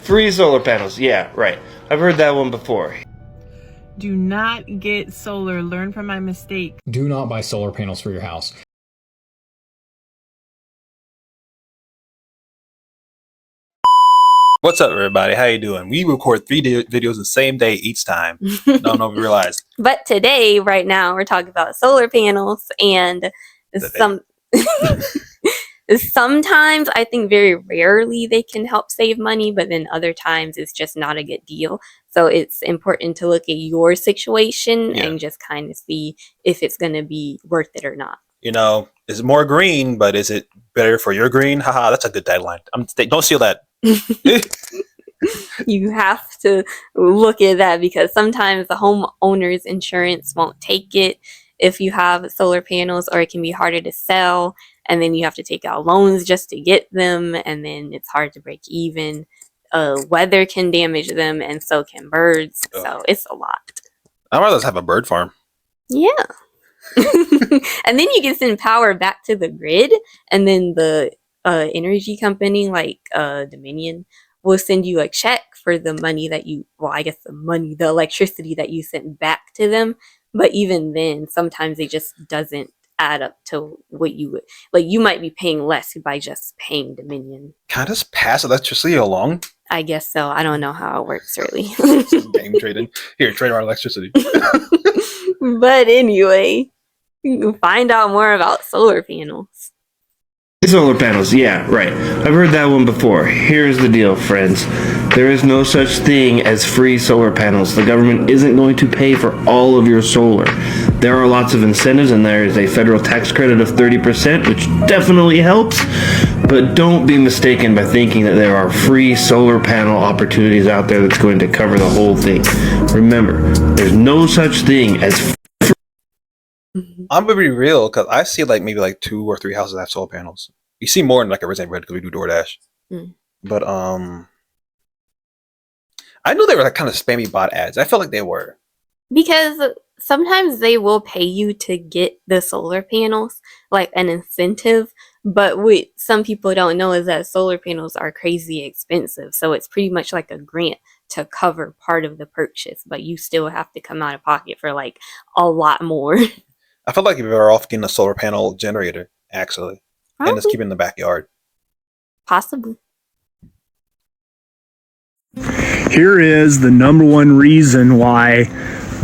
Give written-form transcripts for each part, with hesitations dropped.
Free solar panels. Yeah, right. I've heard that one before. Do not get solar. Learn from my mistake. Do not buy solar panels for your house. What's up, everybody? How you doing? We record 3 videos the same day each time. Don't know if you realize. But today, right now, we're talking about solar panels, and sometimes I think very rarely they can help save money, but then other times it's just not a good deal. So it's important to look at your situation and just kind of see if it's going to be worth it or not. You know, it's more green, but is it better for your green? Haha, that's a good tagline. Don't steal that. You have to look at that because sometimes the homeowners insurance won't take it if you have solar panels, or it can be harder to sell, and then you have to take out loans just to get them, and then it's hard to break even. Weather can damage them, and so can birds. So it's a lot. I'd rather just have a bird farm. Yeah. And then you can send power back to the grid, and then the energy company like Dominion will send you a check for the money that you, the electricity that you sent back to them. But even then, sometimes it just doesn't add up to what you would, like you might be paying less by just paying Dominion. Can I just pass electricity along? I guess so. I don't know how it works really. Game trading. Here, trade our electricity. But anyway, you can find out more about solar panels. Solar panels, yeah, right. I've heard that one before. Here's the deal, friends. There is no such thing as free solar panels. The government isn't going to pay for all of your solar. There are lots of incentives, and there is a federal tax credit of 30%, which definitely helps. But don't be mistaken by thinking that there are free solar panel opportunities out there that's going to cover the whole thing. Remember, there's no such thing as I'm gonna be real, because I see maybe 2 or 3 houses that have solar panels. You see more in a resident red because we do DoorDash. But I knew they were kind of spammy bot ads. I felt like they were. Because sometimes they will pay you to get the solar panels, like an incentive. But what some people don't know is that solar panels are crazy expensive. So it's pretty much like a grant to cover part of the purchase, but you still have to come out of pocket for a lot more. I felt like you're better off getting a solar panel generator, actually. Probably. And just keep it in the backyard. Possibly. Here is the number one reason why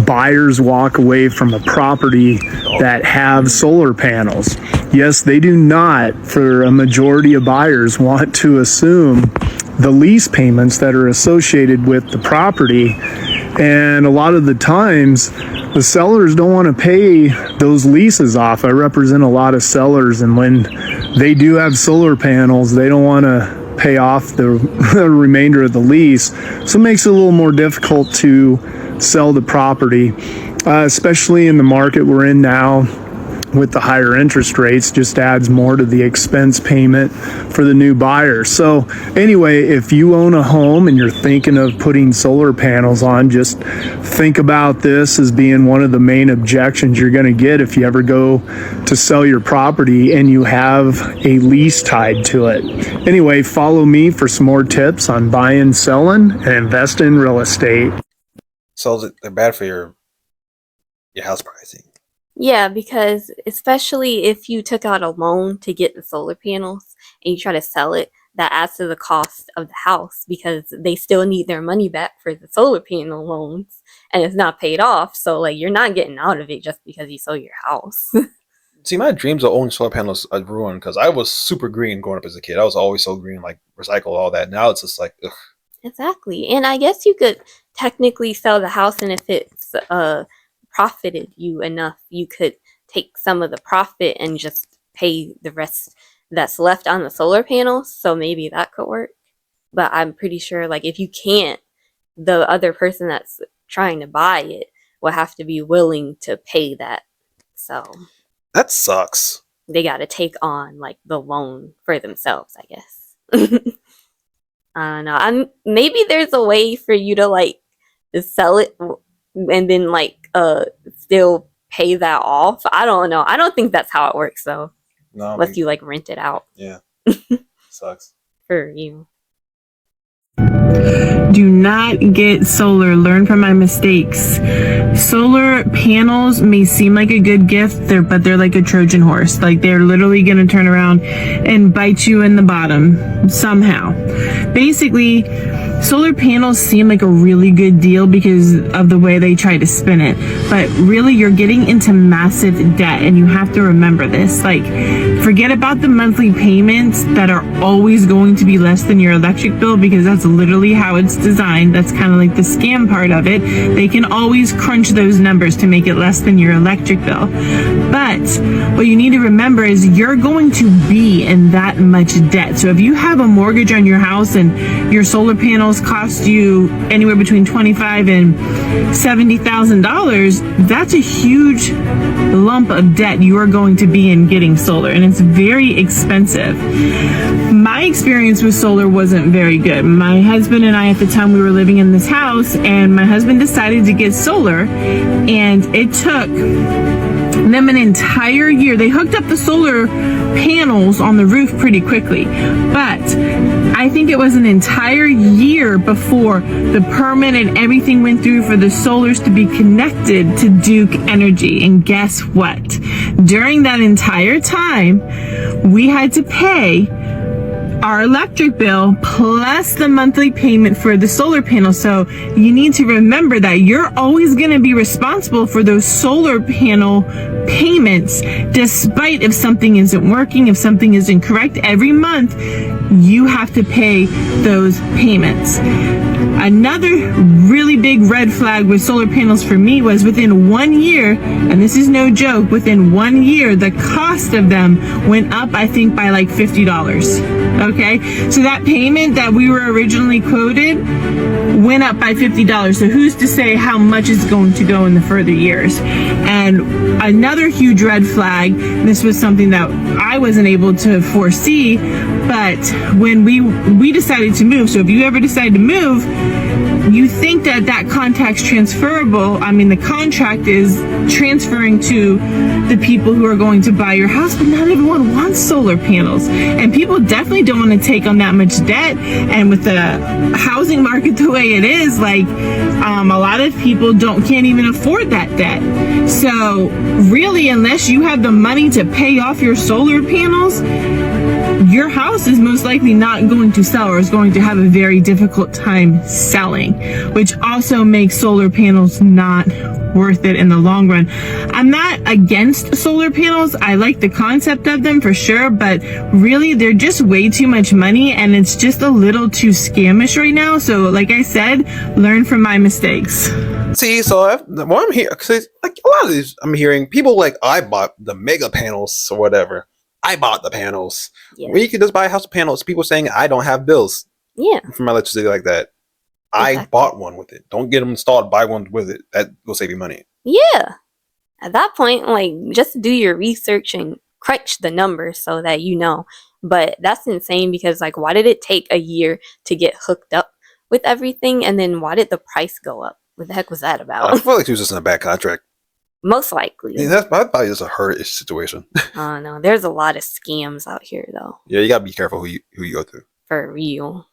buyers walk away from a property that have solar panels. Yes, they do not, for a majority of buyers, want to assume the lease payments that are associated with the property. And a lot of the times, the sellers don't want to pay those leases off. I represent a lot of sellers, and when they do have solar panels, they don't want to pay off the remainder of the lease. So it makes it a little more difficult to sell the property, especially in the market we're in now. With the higher interest rates, just adds more to the expense payment for the new buyer. So anyway, if you own a home and you're thinking of putting solar panels on, just think about this as being one of the main objections you're going to get if you ever go to sell your property and you have a lease tied to it. Anyway, follow me for some more tips on buying, selling, and investing in real estate. So they're bad for your house pricing. Yeah, because especially if you took out a loan to get the solar panels and you try to sell it, that adds to the cost of the house because they still need their money back for the solar panel loans and it's not paid off. So you're not getting out of it just because you sold your house. See, my dreams of owning solar panels are ruined because I was super green growing up as a kid. I was always so green, recycle all that. Now it's just ugh. Exactly. And I guess you could technically sell the house, and if it's profited you enough, you could take some of the profit and just pay the rest that's left on the solar panels. So maybe that could work. But I'm pretty sure if you can't, the other person that's trying to buy it will have to be willing to pay that. So that sucks. They got to take on the loan for themselves, I guess. I don't know. Maybe there's a way for you to sell it and then still pay that off. I don't know. I don't think that's how it works though. No. Unless you rent it out. Yeah. Sucks. For you. Do not get solar. Learn from my mistakes. Solar panels may seem like a good gift, but they're like a Trojan horse. Like, they're literally going to turn around and bite you in the bottom somehow. Basically, solar panels seem like a really good deal because of the way they try to spin it. But really, you're getting into massive debt, and you have to remember this. Like, forget about the monthly payments that are always going to be less than your electric bill, because that's literally how it's designed. That's kind of like the scam part of it. They can always crunch those numbers to make it less than your electric bill. But what you need to remember is you're going to be in that much debt. So if you have a mortgage on your house and your solar panels cost you anywhere between $25,000 and $70,000, that's a huge lump of debt you are going to be in getting solar, and it's very expensive. My experience with solar wasn't very good. My husband and I, at the time, we were living in this house, and my husband decided to get solar, and it took them an entire year. They hooked up the solar panels on the roof pretty quickly, but I think it was an entire year before the permit and everything went through for the solars to be connected to Duke Energy. And guess what? During that entire time, we had to pay our electric bill plus the monthly payment for the solar panel. So you need to remember that you're always going to be responsible for those solar panel payments, despite if something isn't working, if something isn't correct. Every month you have to pay those payments. Another really big red flag with solar panels for me was within 1 year, and this is no joke, within 1 year, the cost of them went up, I think, by like $50. Okay, so that payment that we were originally quoted went up by $50. So who's to say how much is going to go in the further years? And another huge red flag, this was something that I wasn't able to foresee, but when we decided to move, so if you ever decide to move, you think that contract's transferable. I mean, the contract is transferring to the people who are going to buy your house, but not everyone wants solar panels. And people definitely don't want to take on that much debt. And with the housing market the way it is, like, a lot of people can't even afford that debt. So really, unless you have the money to pay off your solar panels, your house is most likely not going to sell, or is going to have a very difficult time selling, which also makes solar panels not worth it in the long run. I'm not against solar panels. I like the concept of them for sure, but really they're just way too much money, and it's just a little too scamish right now. So like I said, learn from my mistakes. See, so what I'm hearing, like a lot of these, I'm hearing people like, I bought the mega panels or whatever. I bought the panels. Yeah. Or you could just buy a house of panels. People saying I don't have bills. Yeah. For my electricity like that. Exactly. I bought one with it. Don't get them installed. Buy one with it. That will save you money. Yeah. At that point, like, just do your research and crunch the numbers so that you know. But that's insane, because, like, why did it take a year to get hooked up with everything? And then why did the price go up? What the heck was that about? I feel like he was just in a bad contract. Most likely. Yeah, that's probably just a hurt-ish situation. Oh, no. There's a lot of scams out here, though. Yeah, you gotta be careful who you go through. For real.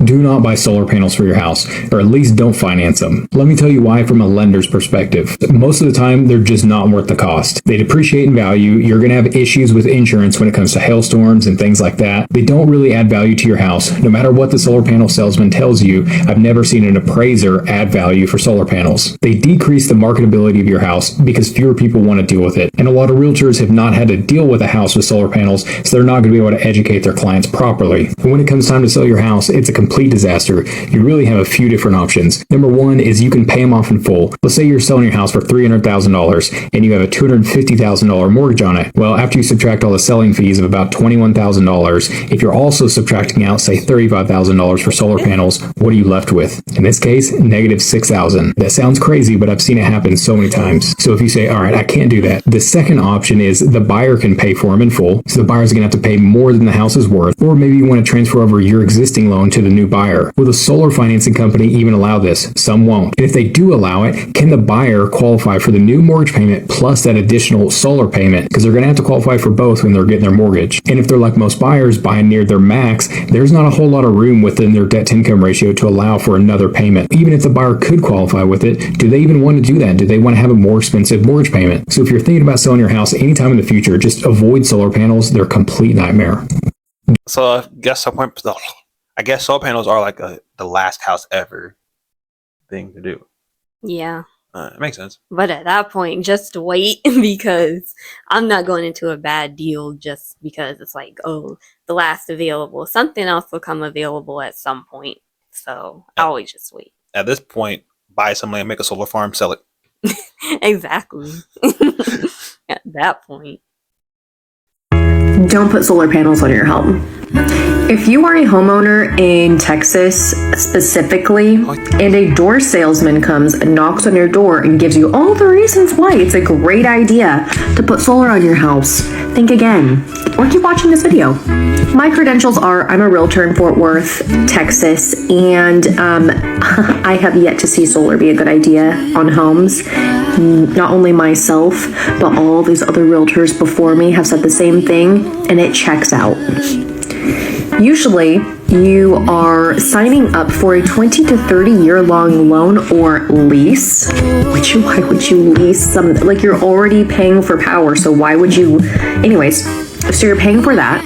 Do not buy solar panels for your house, or at least don't finance them. Let me tell you why from a lender's perspective. Most of the time, they're just not worth the cost. They depreciate in value. You're going to have issues with insurance when it comes to hailstorms and things like that. They don't really add value to your house. No matter what the solar panel salesman tells you, I've never seen an appraiser add value for solar panels. They decrease the marketability of your house because fewer people want to deal with it. And a lot of realtors have not had to deal with a house with solar panels, so they're not going to be able to educate their clients properly. And when it comes time to sell your house, it's a complete disaster. You really have a few different options. Number one is you can pay them off in full. Let's say you're selling your house for $300,000 and you have a $250,000 mortgage on it. Well, after you subtract all the selling fees of about $21,000, if you're also subtracting out, say, $35,000 for solar panels, what are you left with? In this case, negative $6,000. That sounds crazy, but I've seen it happen so many times. So if you say, all right, I can't do that, the second option is the buyer can pay for them in full. So the buyer's going to have to pay more than the house is worth. Or maybe you want to transfer over your existing loan to the new buyer. Will the solar financing company even allow this? Some won't. And if they do allow it, can the buyer qualify for the new mortgage payment plus that additional solar payment? Because they're going to have to qualify for both when they're getting their mortgage. And if they're like most buyers buying near their max, there's not a whole lot of room within their debt to income ratio to allow for another payment. Even if the buyer could qualify with it, do they even want to do that? Do they want to have a more expensive mortgage payment? So if you're thinking about selling your house anytime in the future, just avoid solar panels. They're a complete nightmare. So I guess solar panels are like the last house ever thing to do. Yeah. It makes sense. But at that point, just wait because I'm not going into a bad deal just because it's like, oh, the last available. Something else will come available at some point. So I always just wait. At this point, buy some land, make a solar farm, sell it. Exactly. At that point. Don't put solar panels on your home. If you are a homeowner in Texas specifically, and a door salesman comes and knocks on your door and gives you all the reasons why it's a great idea to put solar on your house, think again, or keep watching this video. My credentials are I'm a realtor in Fort Worth, Texas, and I have yet to see solar be a good idea on homes. Not only myself, but all these other realtors before me have said the same thing, and it checks out. Usually, you are signing up for a 20 to 30 year long loan or lease. Why would you lease something? Like, you're already paying for power, so why would you? Anyways, so you're paying for that.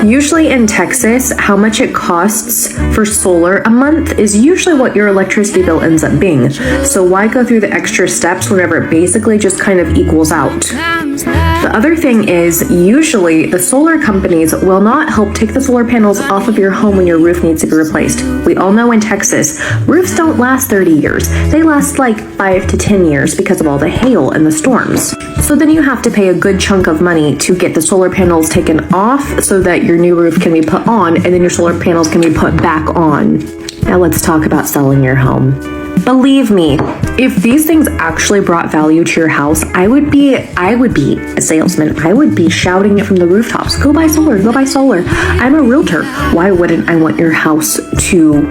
Usually in Texas, how much it costs for solar a month is usually what your electricity bill ends up being. So why go through the extra steps whenever it basically just kind of equals out? The other thing is, usually the solar companies will not help take the solar panels off of your home when your roof needs to be replaced. We all know in Texas, roofs don't last 30 years. They last like 5 to 10 years because of all the hail and the storms. So then you have to pay a good chunk of money to get the solar panels taken off so that your new roof can be put on, and then your solar panels can be put back on. Now let's talk about selling your home. Believe me, if these things actually brought value to your house, I would be a salesman. I would be shouting it from the rooftops. Go buy solar, go buy solar. I'm a realtor. Why wouldn't I want your house to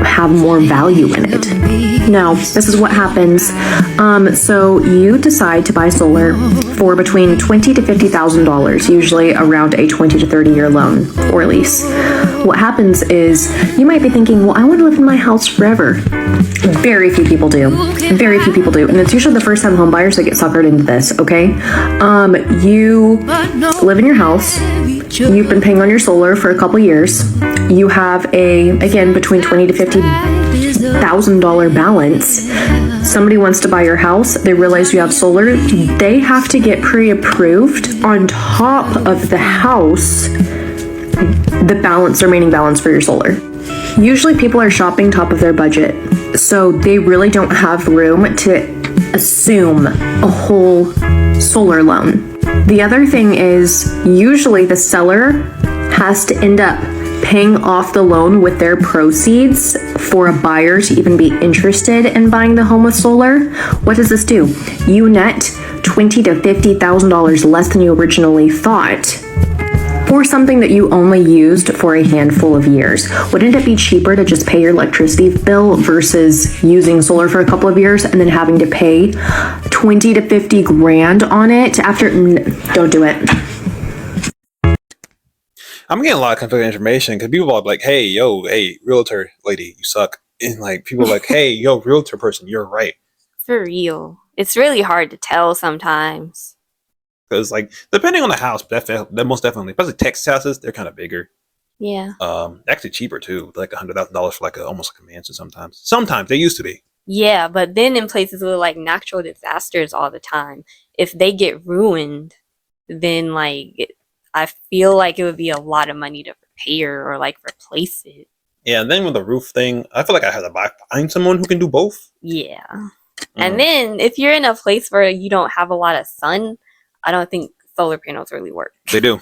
have more value in it? Now, this is what happens. So you decide to buy solar for between $20,000 to $50,000, usually around a 20 to 30 year loan or lease. What happens is you might be thinking, well, I want to live in my house forever. Very few people do. Very few people do. And it's usually the first time home buyers that get suckered into this, okay? You live in your house. You've been paying on your solar for a couple years. You have again, between $20,000 to $50,000 balance. Somebody wants to buy your house. They realize you have solar. They have to get pre-approved on top of the house, the remaining balance for your solar. Usually people are shopping top of their budget, so they really don't have room to assume a whole solar loan. The other thing is, usually the seller has to end up paying off the loan with their proceeds for a buyer to even be interested in buying the home with solar. What does this do? You net $20,000 to $50,000 less than you originally thought for something that you only used for a handful of years. Wouldn't it be cheaper to just pay your electricity bill versus using solar for a couple of years and then having to pay 20 to 50 grand on it after? Don't do it. I'm getting a lot of conflicting information because people are like, hey, realtor lady, you suck. And like, people are like, hey, yo, realtor person, you're right. For real. It's really hard to tell sometimes. Because like, depending on the house, most definitely, especially Texas houses, they're kind of bigger. Yeah. Actually cheaper too, like $100,000 for like almost like a mansion sometimes. Sometimes they used to be. Yeah, but then in places with like natural disasters all the time, if they get ruined, then like I feel like it would be a lot of money to repair or like replace it. Yeah, and then with the roof thing, I feel like I have to find someone who can do both. Yeah. And then if you're in a place where you don't have a lot of sun, I don't think solar panels really work. They do.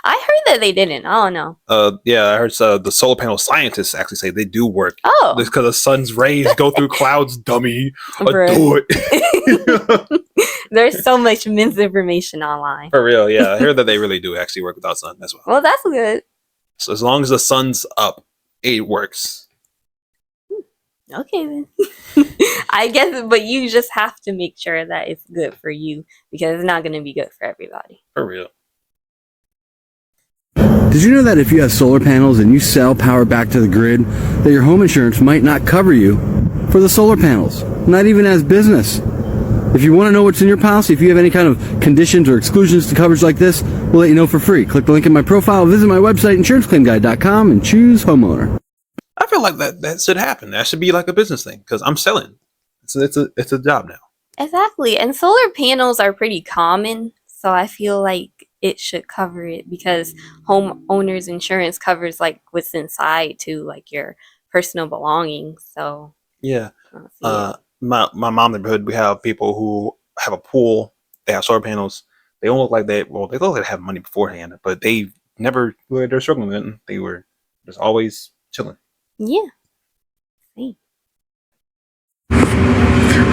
I heard that they didn't. I don't know. Yeah, I heard the solar panel scientists actually say they do work. Oh. It's because the sun's rays go through clouds, dummy. Bruh. Do it. There's so much misinformation online. For real, yeah. I heard that they really do actually work without sun as well. Well, that's good. So as long as the sun's up, it works. Okay then. I guess, but you just have to make sure that it's good for you because it's not going to be good for everybody. For real. Did you know that if you have solar panels and you sell power back to the grid, that your home insurance might not cover you for the solar panels, not even as business? If you want to know what's in your policy, if you have any kind of conditions or exclusions to coverage like this, we'll let you know for free. Click the link in my profile, visit my website, insuranceclaimguide.com, and choose homeowner. I feel like that should happen. That should be like a business thing because I'm selling. It's a job now. Exactly. And solar panels are pretty common. So I feel like it should cover it because homeowners insurance covers like what's inside too, like your personal belongings. So Yeah. My mom neighborhood, we have people who have a pool. They have solar panels. They don't look like they look like they have money beforehand, but they never they're struggling with it. They were just always chilling. yeah. Same.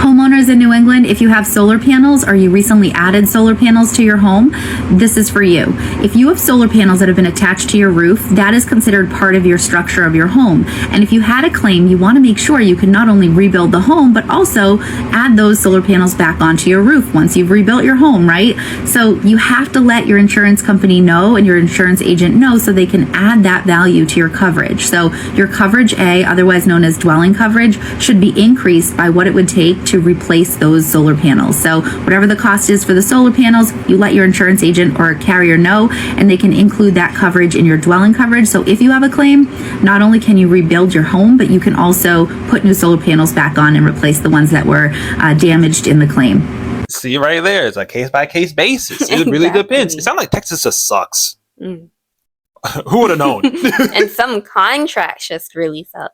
Homeowners in New England, if you have solar panels or you recently added solar panels to your home, this is for you. If you have solar panels that have been attached to your roof, that is considered part of your structure of your home. And if you had a claim, you want to make sure you can not only rebuild the home, but also add those solar panels back onto your roof once you've rebuilt your home, right? So you have to let your insurance company know and your insurance agent know so they can add that value to your coverage. So your coverage A, otherwise known as dwelling coverage, should be increased by what it would take to replace those solar panels. So whatever the cost is for the solar panels, you let your insurance agent or carrier know, and they can include that coverage in your dwelling coverage. So if you have a claim, not only can you rebuild your home, but you can also put new solar panels back on and replace the ones that were damaged in the claim. See right there, it's a case by case basis. It really Exactly. depends. It sounds like Texas just sucks. Who would have known? And some contracts just really suck.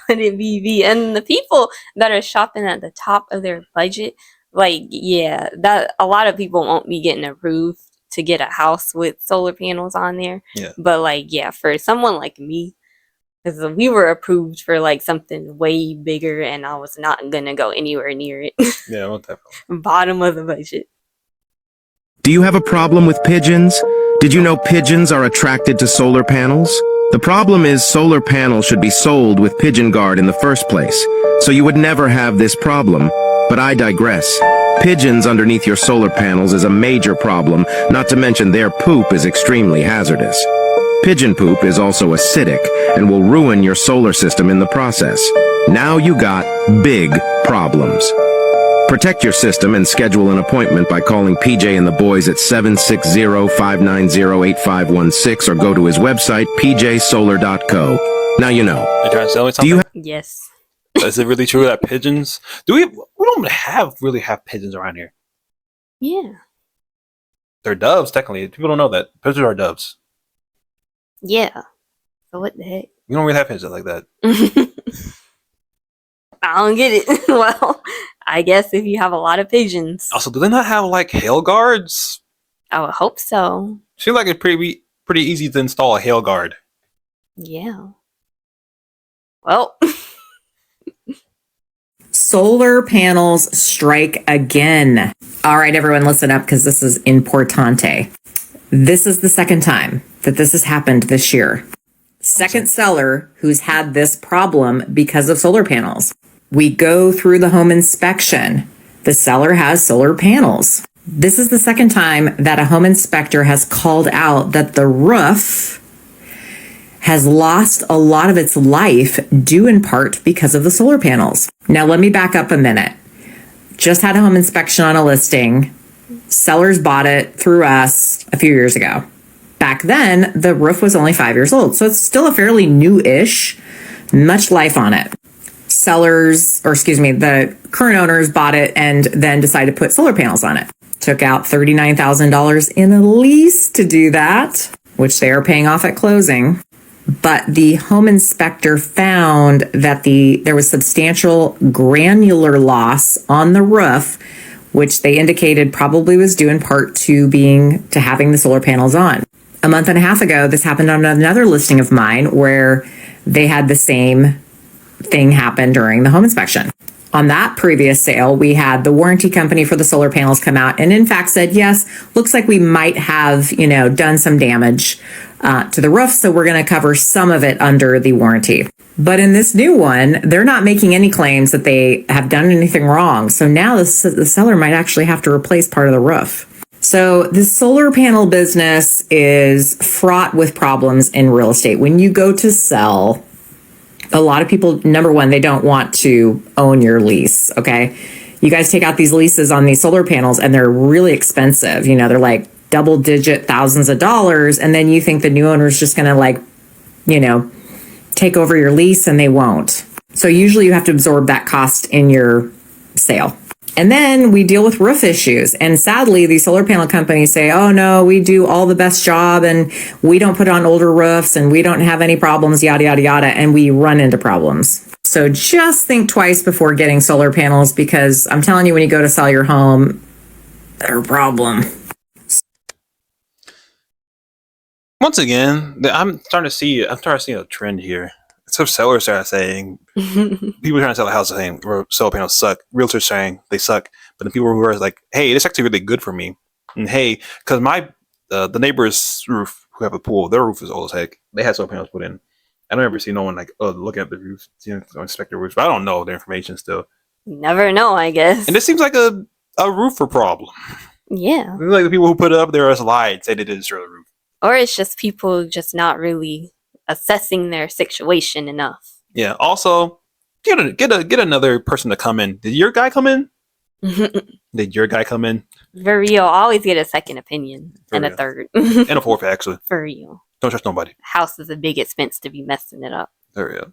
Could it be? And the people that are shopping at the top of their budget, like, yeah, that a lot of people won't be getting approved to get a house with solar panels on there. Yeah. But like, yeah, for someone like me, because we were approved for like something way bigger, and I was not gonna go anywhere near it. Yeah, well, definitely. Bottom of the budget. Do you have a problem with pigeons? Did you know pigeons are attracted to solar panels? The problem is solar panels should be sold with pigeon guard in the first place, so you would never have this problem. But I digress. Pigeons underneath your solar panels is a major problem, not to mention their poop is extremely hazardous. Pigeon poop is also acidic and will ruin your solar system in the process. Now you got big problems. Protect your system and schedule an appointment by calling PJ and the boys at 760-590-8516 or go to his website, pjsolar.co. Now you know. You're trying to sell me something? Do you Yes. Is it really true that pigeons? We don't really have pigeons around here. Yeah. They're doves, technically. People don't know that. Pigeons are doves. Yeah. So what the heck? We don't really have pigeons like that. I don't get it. Well, I guess if you have a lot of pigeons, Also, do they not have like hail guards? I would hope so. Seems like it's pretty easy to install a hail guard. Yeah. Well, Solar panels strike again. All right, everyone, listen up because this is importante. This is the second time that this has happened this year. Second seller who's had this problem because of solar panels. We go through the home inspection. The seller has solar panels. This is the second time that a home inspector has called out that the roof has lost a lot of its life due in part because of the solar panels. Now, let me back up a minute. Just had a home inspection on a listing. Sellers bought it through us a few years ago. Back then, the roof was only 5 years old, so it's still a fairly new-ish, much life on it. The current owners bought it and then decided to put solar panels on it. Took out $39,000 in a lease to do that, which they are paying off at closing. But the home inspector found that there was substantial granular loss on the roof, which they indicated probably was due in part to having the solar panels on. A month and a half ago, this happened on another listing of mine where they had the same thing happen during the home inspection. On that previous sale, we had the warranty company for the solar panels come out and in fact said, yes, looks like we might have, done some damage to the roof. So we're going to cover some of it under the warranty. But in this new one, they're not making any claims that they have done anything wrong. So now the seller might actually have to replace part of the roof. So the solar panel business is fraught with problems in real estate. When you go to sell, a lot of people, number one, they don't want to own your lease, okay? You guys take out these leases on these solar panels and they're really expensive. You know, they're like double-digit thousands of dollars, and then you think the new owner is just going to, like, you know, take over your lease, and they won't. So usually you have to absorb that cost in your sale. And then we deal with roof issues. And sadly, these solar panel companies say, oh no, we do all the best job and we don't put on older roofs and we don't have any problems, yada, yada, yada. And we run into problems. So just think twice before getting solar panels, because I'm telling you, when you go to sell your home, they're a problem. Once again, I'm starting to see a trend here. Some sellers are saying, people trying to sell a house are saying solar panels suck. Realtors saying they suck. But the people who are like, hey, this is actually really good for me. And hey, because my the neighbor's roof, who have a pool, their roof is old as heck. They had solar panels put in. I don't ever see no one like, looking at the roof, inspect the roof. But I don't know the information still. You never know, I guess. And this seems like a roofer problem. Yeah. Like the people who put it up there as lied say they didn't destroy the roof. Or it's just people just not really assessing their situation enough. Yeah. Also, get another person to come in. Did your guy come in? Did your guy come in? For real, always get a second opinion For and real. a third. And a fourth, actually. For real. Don't trust nobody. House is a big expense to be messing it up. For real.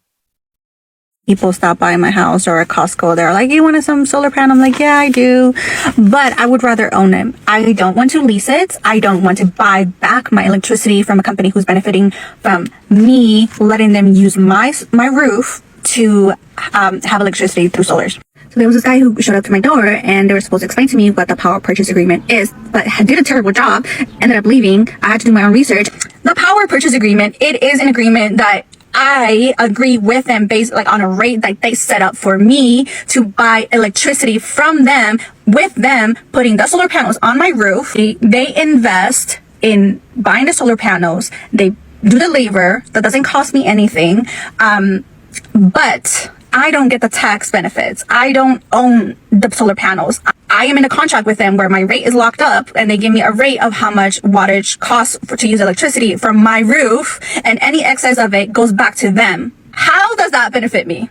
People stop by my house or at Costco. They're like, you want some solar panel? I'm like, yeah, I do. But I would rather own it. I don't want to lease it. I don't want to buy back my electricity from a company who's benefiting from me letting them use my roof to have electricity through solars. So there was this guy who showed up to my door and they were supposed to explain to me what the power purchase agreement is, but did a terrible job, ended up leaving. I had to do my own research. The power purchase agreement, it is an agreement that I agree with them based like on a rate that they set up for me to buy electricity from them, with them putting the solar panels on my roof. They invest in buying the solar panels. They do the labor that doesn't cost me anything. But I don't get the tax benefits. I don't own the solar panels. I am in a contract with them where my rate is locked up and they give me a rate of how much wattage costs to use electricity from my roof, and any excess of it goes back to them. How does that benefit me?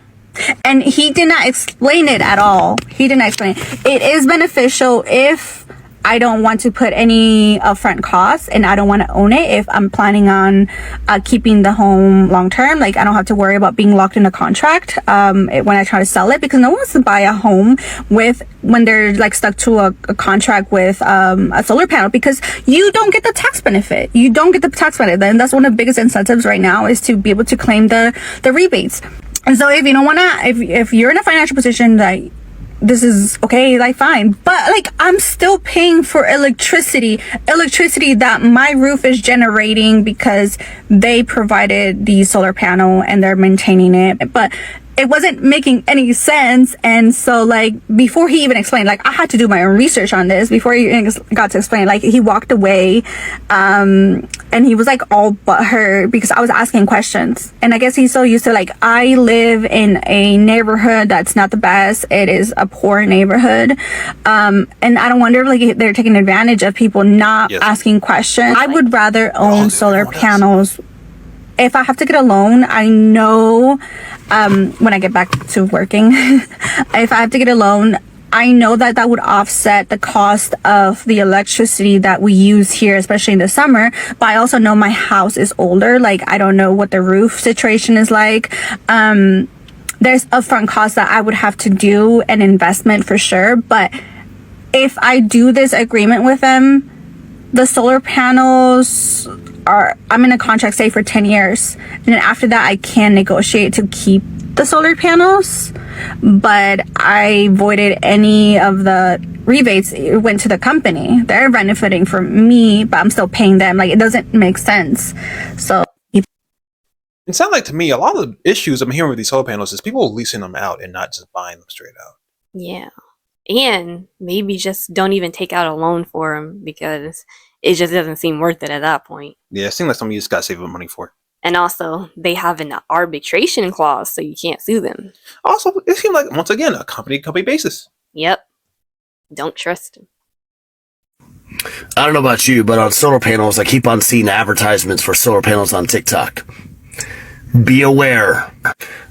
And he did not explain it at all. He did not explain it. It is beneficial if I don't want to put any upfront costs and I don't want to own it. If I'm planning on keeping the home long term, like I don't have to worry about being locked in a contract when I try to sell it, because no one wants to buy a home when they're like stuck to a contract with a solar panel, because you don't get the tax benefit. You don't get the tax benefit, and that's one of the biggest incentives right now, is to be able to claim the rebates. And so if you don't want to, if you're in a financial position that this is okay, like fine, but like I'm still paying for electricity that my roof is generating because they provided the solar panel and they're maintaining it. But it wasn't making any sense. And so like before he even explained, like I had to do my own research on this before he got to explain. Like he walked away and he was like all butthurt because I was asking questions. And I guess he's so used to, like, I live in a neighborhood that's not the best. It is a poor neighborhood. And I don't wonder if like they're taking advantage of people not asking questions. I would rather own solar panels. If I have to get a loan, I know when I get back to working, if I have to get a loan, I know that would offset the cost of the electricity that we use here, especially in the summer. But I also know my house is older. Like, I don't know what the roof situation is like. There's upfront costs that I would have to do, an investment for sure. But if I do this agreement with them, the solar panels I'm in a contract, say, for 10 years. And then after that, I can negotiate to keep the solar panels. But I voided any of the rebates. It went to the company. They're benefiting from me, but I'm still paying them. Like, it doesn't make sense. So it sounds like to me, a lot of the issues I'm hearing with these solar panels is people leasing them out and not just buying them straight out. Yeah. And maybe just don't even take out a loan for them, because it just doesn't seem worth it at that point. Yeah, it seems like something you just got to save up money for. And also, they have an arbitration clause, so you can't sue them. Also, it seems like, once again, a company basis. Yep. Don't trust them. I don't know about you, but on solar panels, I keep on seeing advertisements for solar panels on TikTok. Be aware.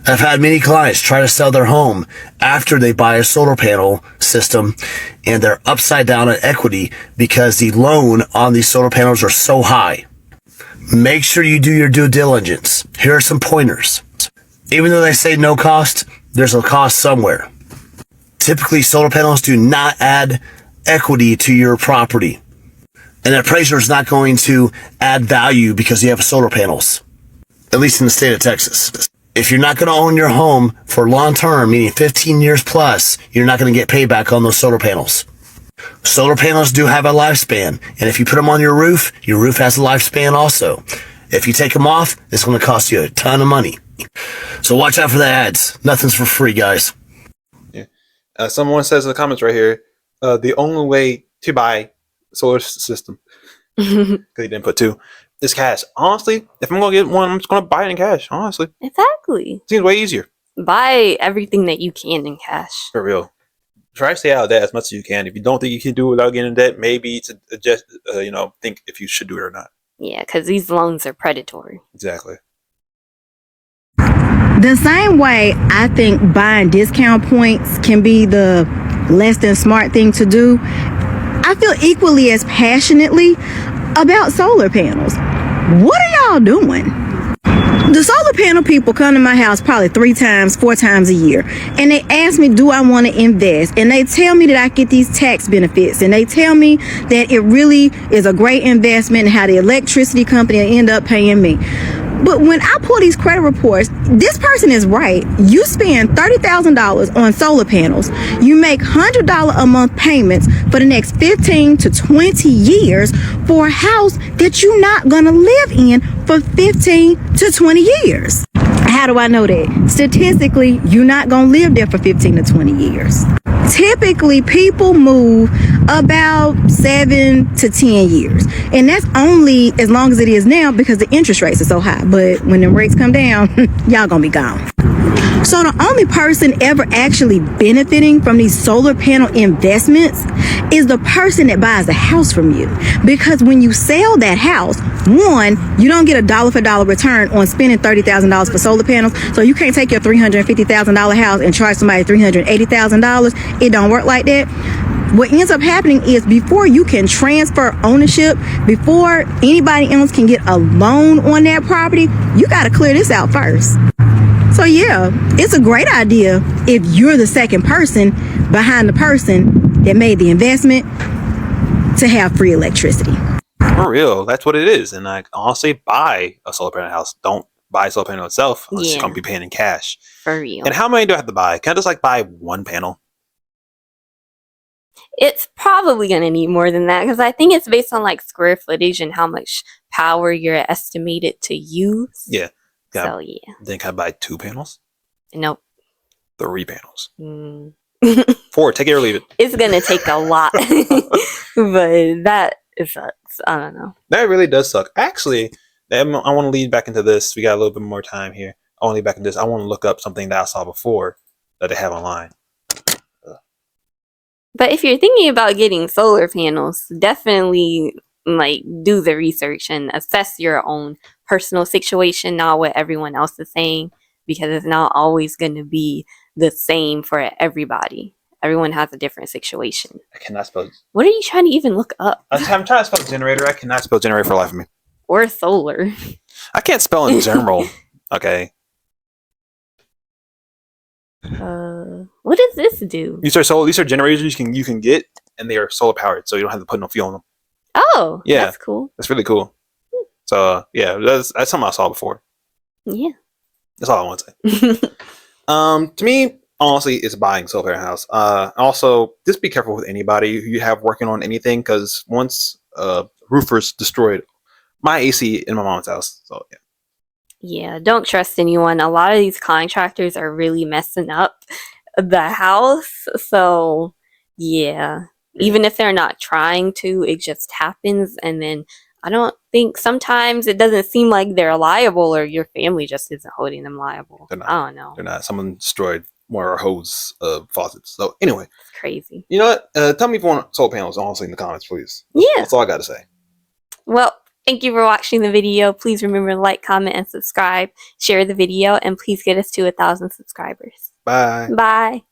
I've had many clients try to sell their home after they buy a solar panel system, and they're upside down on equity because the loan on these solar panels are so high. Make sure you do your due diligence. Here are some pointers. Even though they say no cost, there's a cost somewhere. Typically, solar panels do not add equity to your property. An appraiser is not going to add value because you have solar panels, at least in the state of Texas. If you're not going to own your home for long term, meaning 15 years plus, you're not going to get payback on those solar panels. Solar panels do have a lifespan, and if you put them on your roof has a lifespan also. If you take them off, it's going to cost you a ton of money. So watch out for the ads. Nothing's for free, guys. Yeah. Someone says in the comments right here, the only way to buy a solar system, because he didn't put two, is cash. Honestly, if I'm going to get one, I'm just going to buy it in cash, honestly. Exactly. Seems way easier. Buy everything that you can in cash. For real. Try to stay out of debt as much as you can. If you don't think you can do it without getting in debt, maybe to adjust, think if you should do it or not. Yeah, because these loans are predatory. Exactly. The same way I think buying discount points can be the less than smart thing to do, I feel equally as passionately about solar panels. What are y'all doing? The solar panel people come to my house probably 3 times, 4 times a year, and they ask me, do I want to invest? And they tell me that I get these tax benefits, and they tell me that it really is a great investment and how the electricity company will end up paying me. But when I pull these credit reports, this person is right. You spend $30,000 on solar panels. You make $100 a month payments for the next 15 to 20 years for a house that you're not going to live in for 15 to 20 years. How do I know that? Statistically, you're not going to live there for 15 to 20 years. Typically, people move about 7 to 10 years. And that's only as long as it is now because the interest rates are so high. But when the rates come down, y'all gonna be gone. So the only person ever actually benefiting from these solar panel investments is the person that buys the house from you. Because when you sell that house, one, you don't get a dollar for dollar return on spending $30,000 for solar panels. So you can't take your $350,000 house and charge somebody $380,000. It don't work like that. What ends up happening is before you can transfer ownership, before anybody else can get a loan on that property, you got to clear this out first. So yeah, it's a great idea if you're the second person behind the person that made the investment to have free electricity. For real, that's what it is. And like, honestly, buy a solar panel house. Don't buy a solar panel itself unless you're going to be paying in cash. For real. And how many do I have to buy? Can I just buy one panel? It's probably going to need more than that because I think it's based on square footage and how much power you're estimated to use. Yeah. So yeah. Then can I buy 2 panels? Nope. 3 panels. 4, take it or leave it. It's going to take a lot. But that sucks. I don't know. That really does suck. Actually, I want to lead back into this. We got a little bit more time here. I want to lead back into this. I want to look up something that I saw before that they have online. But if you're thinking about getting solar panels, definitely do the research and assess your own personal situation, not what everyone else is saying, because it's not always going to be the same for everybody. Everyone has a different situation. I cannot spell. What are you trying to even look up? I'm trying to spell generator. I cannot spell generator for the life of me. Or solar. I can't spell in general. Okay. What does this do? These are generators you can get, and they are solar powered, so you don't have to put no fuel in them. Oh, yeah, that's cool. That's really cool. So yeah, that's something I saw before. Yeah, that's all I want to say. To me, honestly, it's buying solar panel house. Also, just be careful with anybody you have working on anything, because once roofers destroyed my AC in my mom's house. So yeah. Yeah, don't trust anyone. A lot of these contractors are really messing up the house. So, yeah, Even if they're not trying to, it just happens. And then I don't think sometimes it doesn't seem like they're liable, or your family just isn't holding them liable. They're not. I don't know. They're not. Someone destroyed one of our hose faucets. So anyway, It's crazy. you know what? Tell me if you want solar panels, honestly, in the comments, please. Yeah. That's all I got to say. Well, thank you for watching the video. Please remember to like, comment, and subscribe. Share the video, and please get us to 1,000 subscribers. Bye. Bye.